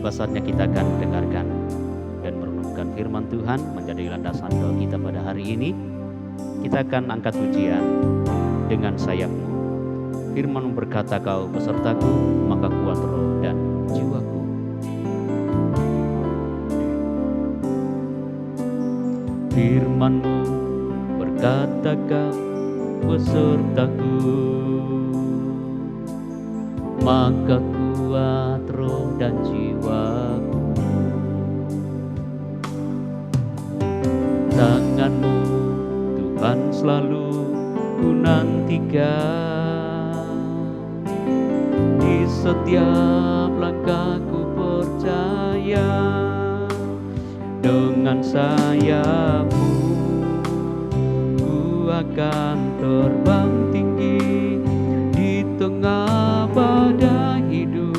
Tiba saatnya kita akan mendengarkan dan merenungkan firman Tuhan menjadi landasan doa kita pada hari ini. Kita akan angkat pujian dengan sayapmu. Firman berkata, kau besertaku, maka kuat roh dan jiwaku. Firman-Mu berkata, kau besertaku, maka kuat roh dan jiwaku. Tangan-Mu Tuhan selalu ku nantikan, di setiap langkahku percaya, dengan sayap-Mu ku akan terbang tinggi di tengah badai hidup.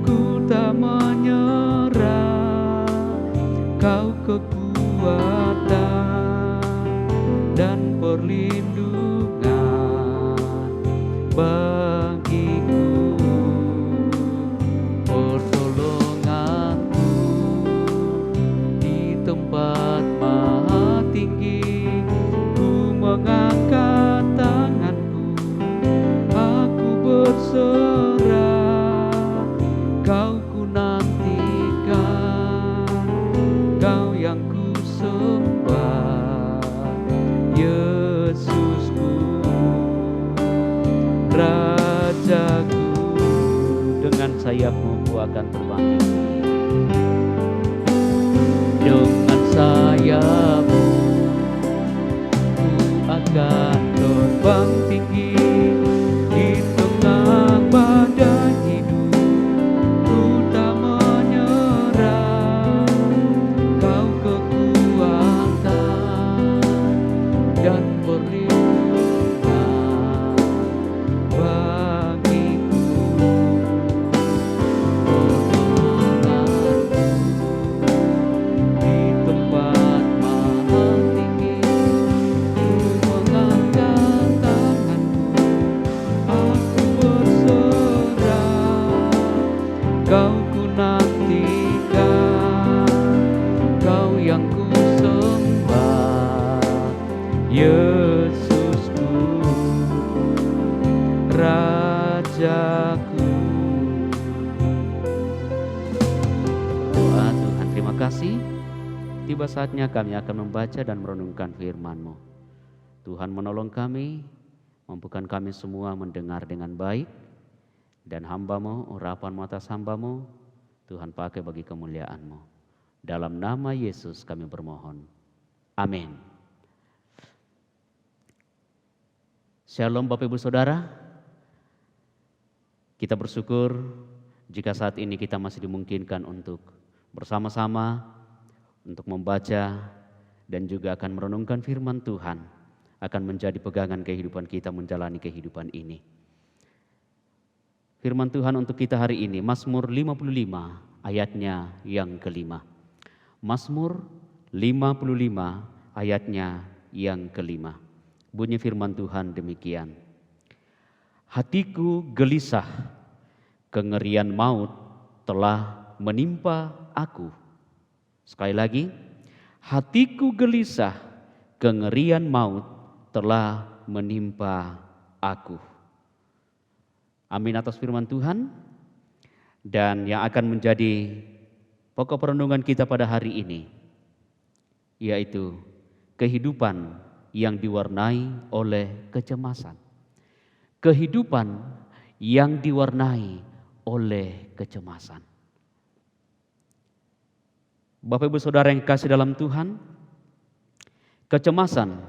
Ku tak menyerah, kau kekuatan dan perlindungan bagiku, pertolonganku di tempat maha tinggi. Ku mengangkat tanganku, aku berserah, kau ku nantikan, kau yang ku sembah, Yesusku, Rajaku. Dengan sayap-Mu ku akan terbang tinggi, dengan sayap-Mu ku akan terbang tinggi di tengah badai hidup. Ku tak menyerah, kau kekuatan dan perlindungan bagiku, pertolonganku di tempat maha tinggi. Ku mengangkat tanganku, aku berserah, kau ku nantikan, kau yang ku sembah, Yesusku, Rajaku. Doa Tuhan, terima kasih. Tiba saatnya kami akan membaca dan merenungkan firman-Mu. Tuhan menolong kami, mampukan kami semua mendengar dengan baik, dan hamba-Mu, urapan atas hamba-Mu, Tuhan pakai bagi kemuliaan-Mu. Dalam nama Yesus kami bermohon. Amin. Shalom Bapak Ibu Saudara. Kita bersyukur jika saat ini kita masih dimungkinkan untuk bersama-sama untuk membaca dan juga akan merenungkan firman Tuhan, akan menjadi pegangan kehidupan kita menjalani kehidupan ini. Firman Tuhan untuk kita hari ini, Mazmur 55 ayatnya yang kelima. Mazmur 55 ayatnya yang kelima. Bunyi firman Tuhan demikian. Hatiku gelisah, kengerian maut telah menimpa aku. Sekali lagi, hatiku gelisah, kengerian maut telah menimpa aku. Amin atas firman Tuhan. Dan yang akan menjadi pokok perenungan kita pada hari ini, yaitu kehidupan yang diwarnai oleh kecemasan. Kehidupan yang diwarnai oleh kecemasan. Bapak Ibu Saudara yang kasih dalam Tuhan, kecemasan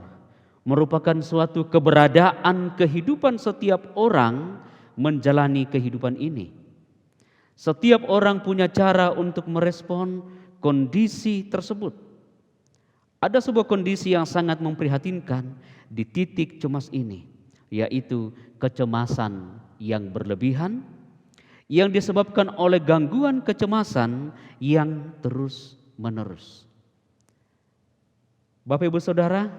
merupakan suatu keberadaan kehidupan setiap orang menjalani kehidupan ini. Setiap orang punya cara untuk merespon kondisi tersebut. Ada sebuah kondisi yang sangat memprihatinkan di titik cemas ini, yaitu kecemasan yang berlebihan yang disebabkan oleh gangguan kecemasan yang terus-menerus. Bapak Ibu Saudara,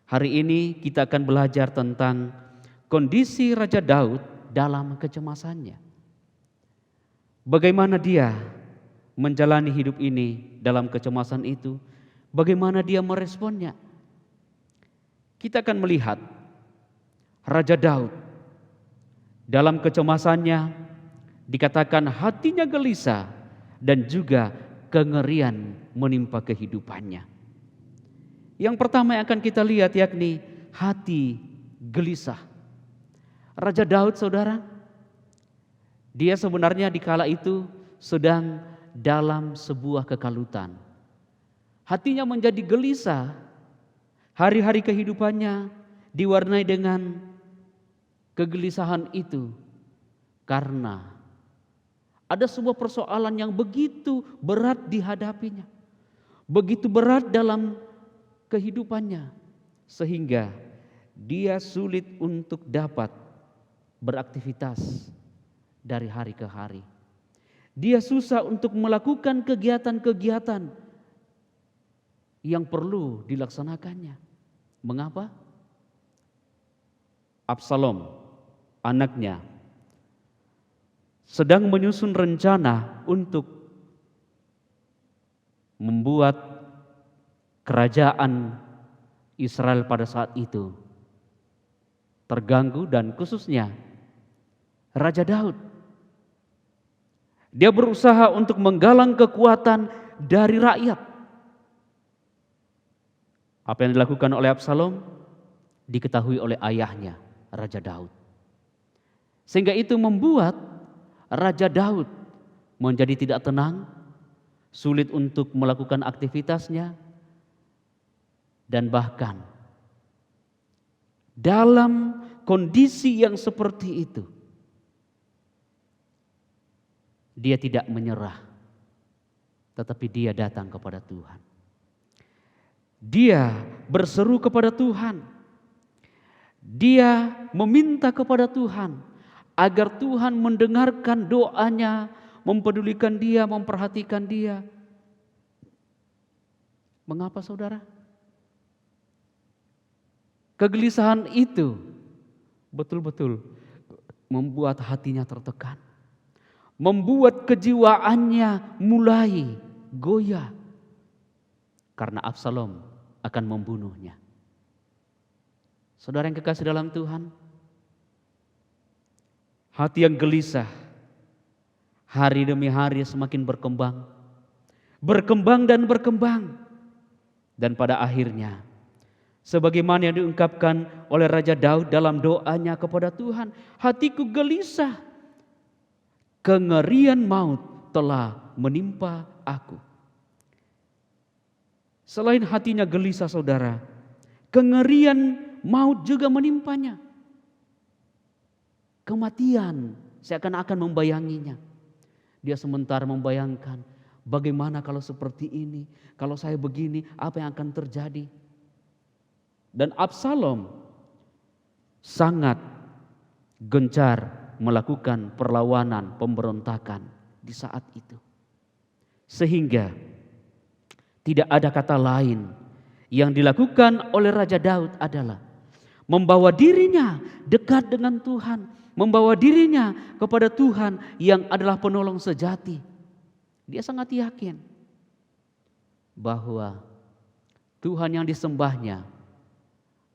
hari ini kita akan belajar tentang kondisi Raja Daud dalam kecemasannya. Bagaimana dia menjalani hidup ini dalam kecemasan itu, bagaimana dia meresponnya? Kita akan melihat Raja Daud dalam kecemasannya dikatakan hatinya gelisah dan juga kengerian menimpa kehidupannya. Yang pertama yang akan kita lihat yakni hati gelisah. Raja Daud, saudara, dia sebenarnya di kala itu sedang dalam sebuah kekalutan. Hatinya menjadi gelisah. Hari-hari kehidupannya diwarnai dengan kegelisahan itu karena ada sebuah persoalan yang begitu berat dihadapinya, begitu berat dalam kehidupannya, sehingga dia sulit untuk dapat beraktivitas dari hari ke hari. Dia susah untuk melakukan kegiatan-kegiatan yang perlu dilaksanakannya. Mengapa? Absalom, anaknya, sedang menyusun rencana untuk membuat kerajaan Israel pada saat itu terganggu, dan khususnya Raja Daud. Dia berusaha untuk menggalang kekuatan dari rakyat. Apa yang dilakukan oleh Absalom diketahui oleh ayahnya, Raja Daud. Sehingga itu membuat Raja Daud menjadi tidak tenang, sulit untuk melakukan aktivitasnya, dan bahkan dalam kondisi yang seperti itu dia tidak menyerah, tetapi dia datang kepada Tuhan. Dia berseru kepada Tuhan. Dia meminta kepada Tuhan agar Tuhan mendengarkan doanya, mempedulikan dia, memperhatikan dia. Mengapa, saudara? Kegelisahan itu betul-betul membuat hatinya tertekan, membuat kejiwaannya mulai goyah karena Absalom akan membunuhnya. Saudara yang kekasih dalam Tuhan, hati yang gelisah hari demi hari semakin berkembang, dan pada akhirnya sebagaimana yang diungkapkan oleh Raja Daud dalam doanya kepada Tuhan, hatiku gelisah, kengerian maut telah menimpa aku. Selain hatinya gelisah, saudara, kengerian maut juga menimpanya. Kematian seakan-akan membayanginya. Dia sementara membayangkan, bagaimana kalau seperti ini, kalau saya begini, apa yang akan terjadi? Dan Absalom sangat gencar melakukan perlawanan, pemberontakan di saat itu. Sehingga tidak ada kata lain yang dilakukan oleh Raja Daud adalah membawa dirinya dekat dengan Tuhan, membawa dirinya kepada Tuhan yang adalah penolong sejati. Dia sangat yakin bahwa Tuhan yang disembahnya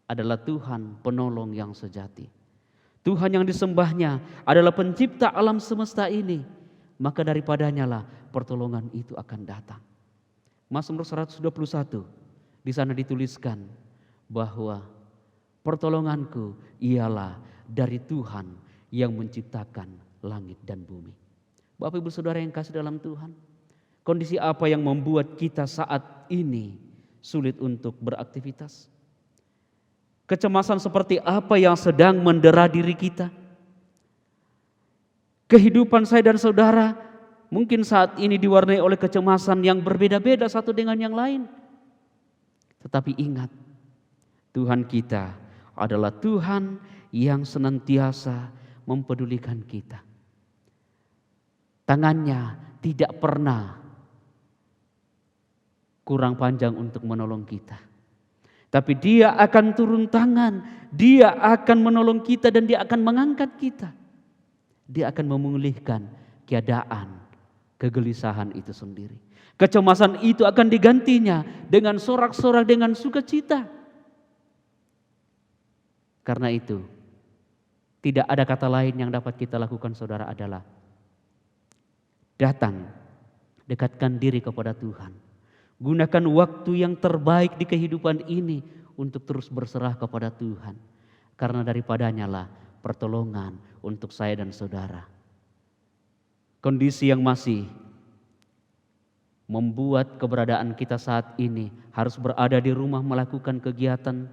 adalah Tuhan penolong yang sejati. Tuhan yang disembahnya adalah pencipta alam semesta ini. Maka daripadanya lah pertolongan itu akan datang. Mazmur 121, di sana dituliskan bahwa pertolonganku ialah dari Tuhan yang menciptakan langit dan bumi. Bapak Ibu Saudara yang kasih dalam Tuhan, kondisi apa yang membuat kita saat ini sulit untuk beraktivitas? Kecemasan seperti apa yang sedang mendera diri kita? Kehidupan saya dan saudara mungkin saat ini diwarnai oleh kecemasan yang berbeda-beda satu dengan yang lain. Tetapi ingat, Tuhan kita adalah Tuhan yang senantiasa mempedulikan kita. Tangannya tidak pernah kurang panjang untuk menolong kita. Tapi Dia akan turun tangan, Dia akan menolong kita dan Dia akan mengangkat kita. Dia akan memulihkan keadaan kegelisahan itu sendiri. Kecemasan itu akan digantinya dengan sorak-sorak, dengan sukacita. Karena itu, tidak ada kata lain yang dapat kita lakukan, saudara, adalah datang, dekatkan diri kepada Tuhan. Gunakan waktu yang terbaik di kehidupan ini untuk terus berserah kepada Tuhan. Karena daripadanya lah pertolongan untuk saya dan saudara. Kondisi yang masih membuat keberadaan kita saat ini harus berada di rumah melakukan kegiatan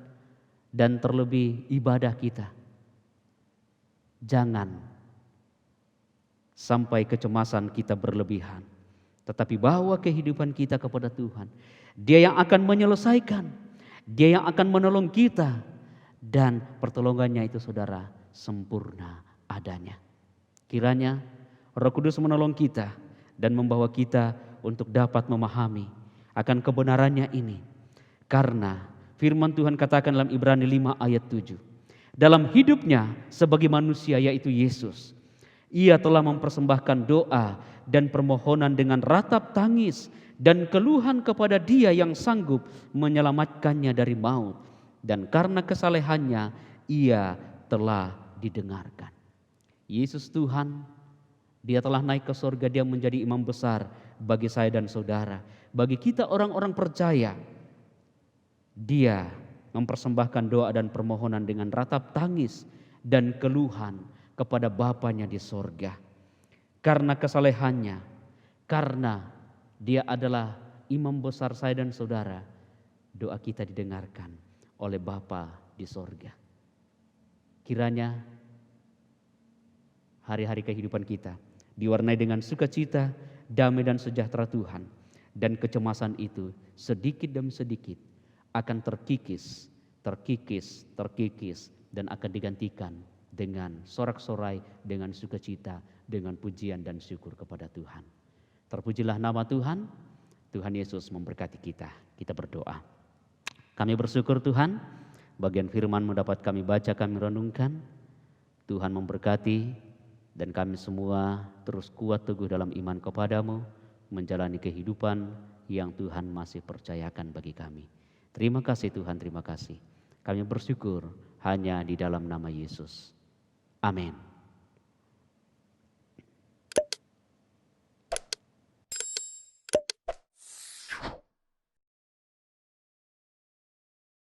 dan terlebih ibadah kita. Jangan sampai kecemasan kita berlebihan, tetapi bawa kehidupan kita kepada Tuhan. Dia yang akan menyelesaikan, Dia yang akan menolong kita, dan pertolongannya itu, saudara, sempurna adanya. Kiranya Roh Kudus menolong kita dan membawa kita untuk dapat memahami akan kebenarannya ini. Karena firman Tuhan katakan dalam Ibrani 5 ayat 7. Dalam hidupnya sebagai manusia, yaitu Yesus, Ia telah mempersembahkan doa dan permohonan dengan ratap tangis dan keluhan kepada Dia yang sanggup menyelamatkannya dari maut. Dan karena kesalehannya Ia telah didengarkan. Yesus Tuhan, Dia telah naik ke surga, Dia menjadi imam besar bagi saya dan saudara. Bagi kita orang-orang percaya, Dia mempersembahkan doa dan permohonan dengan ratap tangis dan keluhan kepada Bapanya di sorga. Karena kesalehannya, karena Dia adalah imam besar saya dan saudara, doa kita didengarkan oleh Bapa di sorga. Kiranya hari-hari kehidupan kita diwarnai dengan sukacita, damai dan sejahtera Tuhan. Dan kecemasan itu sedikit demi sedikit akan terkikis dan akan digantikan dengan sorak-sorai, dengan sukacita, dengan pujian dan syukur kepada Tuhan. Terpujilah nama Tuhan. Tuhan Yesus memberkati kita. Kita berdoa. Kami bersyukur Tuhan, bagian firman-Mu dapat kami baca, kami renungkan. Tuhan memberkati dan kami semua terus kuat teguh dalam iman kepada-Mu, menjalani kehidupan yang Tuhan masih percayakan bagi kami. Terima kasih Tuhan, terima kasih. Kami bersyukur hanya di dalam nama Yesus. Amin.